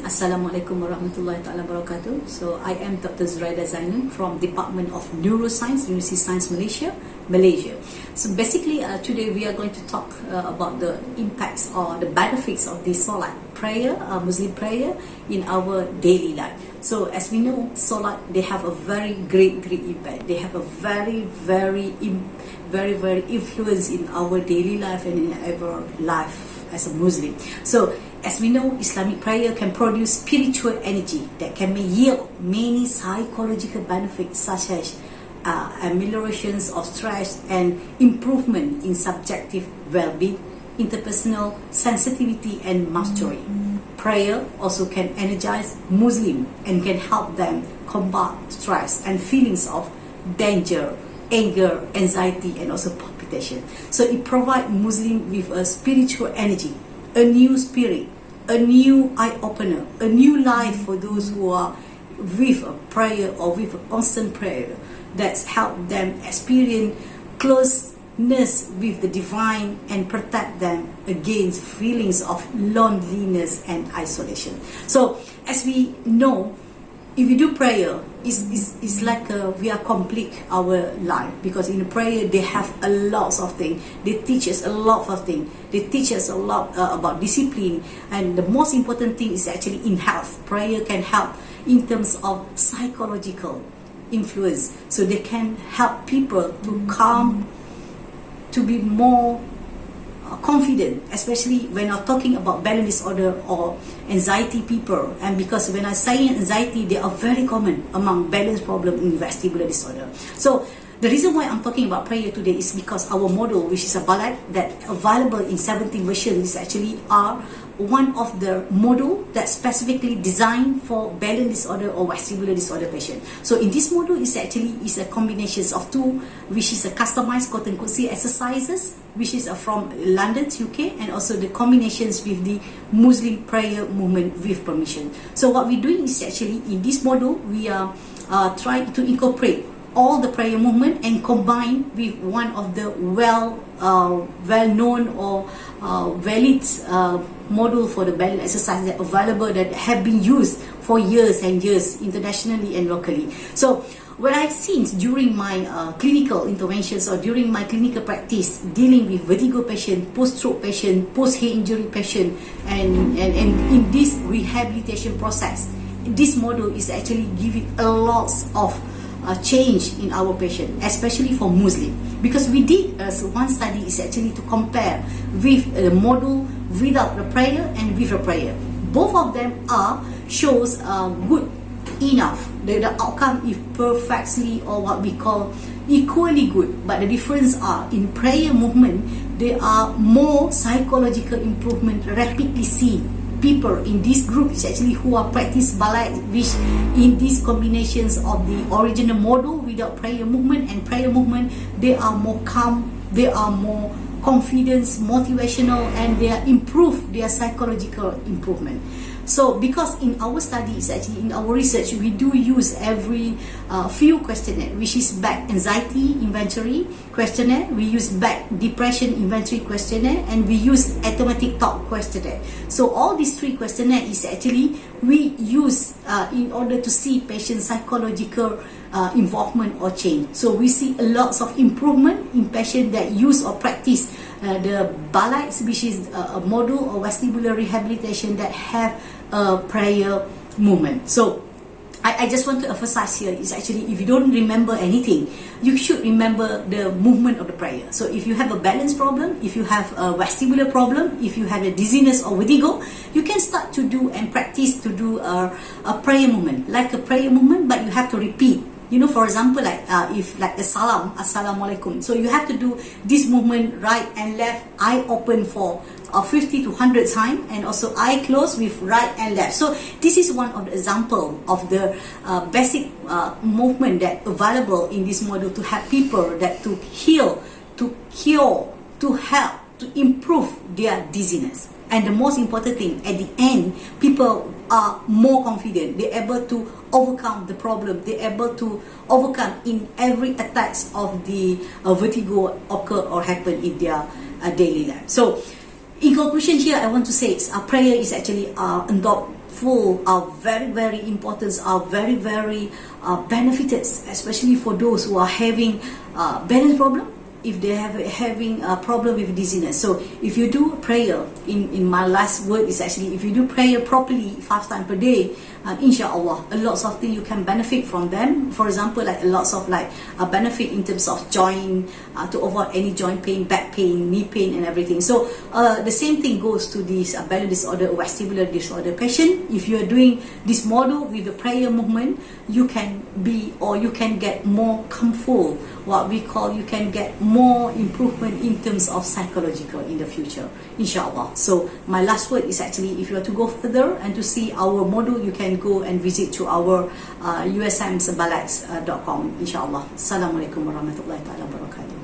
Assalamualaikum warahmatullahi wabarakatuh. So I am Dr. Zuraida Zainul from Department of Neuroscience, University of Science Malaysia. So basically today we are going to talk about the impacts or the benefits of the Solat prayer, Muslim prayer in our daily life. So as we know, Solat, they have a very great impact. They have a very influence in our daily life and in our life as a Muslim. So as we know, Islamic prayer can produce spiritual energy that can yield many psychological benefits such as ameliorations of stress and improvement in subjective well-being, interpersonal sensitivity and mastery. Prayer also can energize Muslims and can help them combat stress and feelings of danger, anger, anxiety and also palpitation. So it provides Muslims with a spiritual energy, a new spirit, a new eye-opener, a new life for those who are with a prayer or with a constant prayer that's helped them experience closeness with the divine and protect them against feelings of loneliness and isolation. So as we know, if we do prayer, it's like we are complete our life, because in prayer they have a lot of things. They teach us a lot of things. They teach us a lot about discipline, and the most important thing is actually in health. Prayer can help in terms of psychological influence, so they can help people to calm, to be more confident, especially when I'm talking about balance disorder or anxiety people. And because when I say anxiety, they are very common among balance problem in vestibular disorder. So the reason why I'm talking about prayer today is because our model, which is a ballet that available in 17 versions, is actually one of the model that specifically designed for balance disorder or vestibular disorder patient. So in this model is actually a combination of two, which is a customized quote-unquote exercises, which is from London, UK, and also the combinations with the Muslim prayer movement with permission. So what we're doing is actually in this model we are trying to incorporate all the prayer movement and combine with one of the well-known or valid model for the balance exercise that available, that have been used for years and years internationally and locally. So what I've seen during my clinical interventions or during my clinical practice dealing with vertigo patient, post-stroke patient, post-head injury patient, and in this rehabilitation process, this model is actually giving a lot of change in our patient, especially for Muslim, because we did one study is actually to compare with the model without the prayer and with the prayer. Both of them shows good enough. The outcome is perfectly, or what we call equally good, but the difference are in prayer movement there are more psychological improvement rapidly seen. People in this group is actually who are practice ballet, which in these combinations of the original model without prayer movement and prayer movement, they are more calm, they are more confidence, motivational, and they are improve their psychological improvement. So because in our studies, actually in our research, we do use every few questionnaire, which is back anxiety inventory questionnaire, we use back depression inventory questionnaire, and we use automatic thought questionnaire. So all these three questionnaire is actually we use in order to see patient psychological involvement or change. So we see a lot of improvement in patient that use or practice the ballet, which is a model or vestibular rehabilitation that have a prayer movement. So I just want to emphasize here is actually, if you don't remember anything, you should remember the movement of the prayer. So if you have a balance problem, if you have a vestibular problem, if you have a dizziness or vertigo, you can start to do and practice to do a prayer movement, like a prayer movement, but you have to repeat. You know, for example, like if like a salam, assalamualaikum. So you have to do this movement right and left, eye open for 50 to 100 times, and also eye closed with right and left. So this is one of the example of the basic movement that available in this model to help people that to heal, to cure, to help, to improve their dizziness. And the most important thing, at the end, people are more confident. They're able to overcome the problem. They're able to overcome in every attacks of the vertigo occur or happen in their daily life. So in conclusion here, I want to say prayer is actually full, are very, very important, are very, very benefited, especially for those who are having balance problem, if they have having a problem with dizziness. So if you do prayer, in my last word is actually, if you do prayer properly 5 times per day, inshallah, a lots of things you can benefit from them. For example, like lots of like benefit in terms of joint, to avoid any joint pain, back pain, knee pain and everything. So the same thing goes to this balance disorder or vestibular disorder patient. If you are doing this model with the prayer movement, you can be, or you can get more comfort, what we call, you can get more improvement in terms of psychological in the future, inshallah. So my last word is actually, if you are to go further and to see our model, you can go and visit to our usmsbalaks.com, inshallah. Assalamualaikum warahmatullahi wabarakatuh.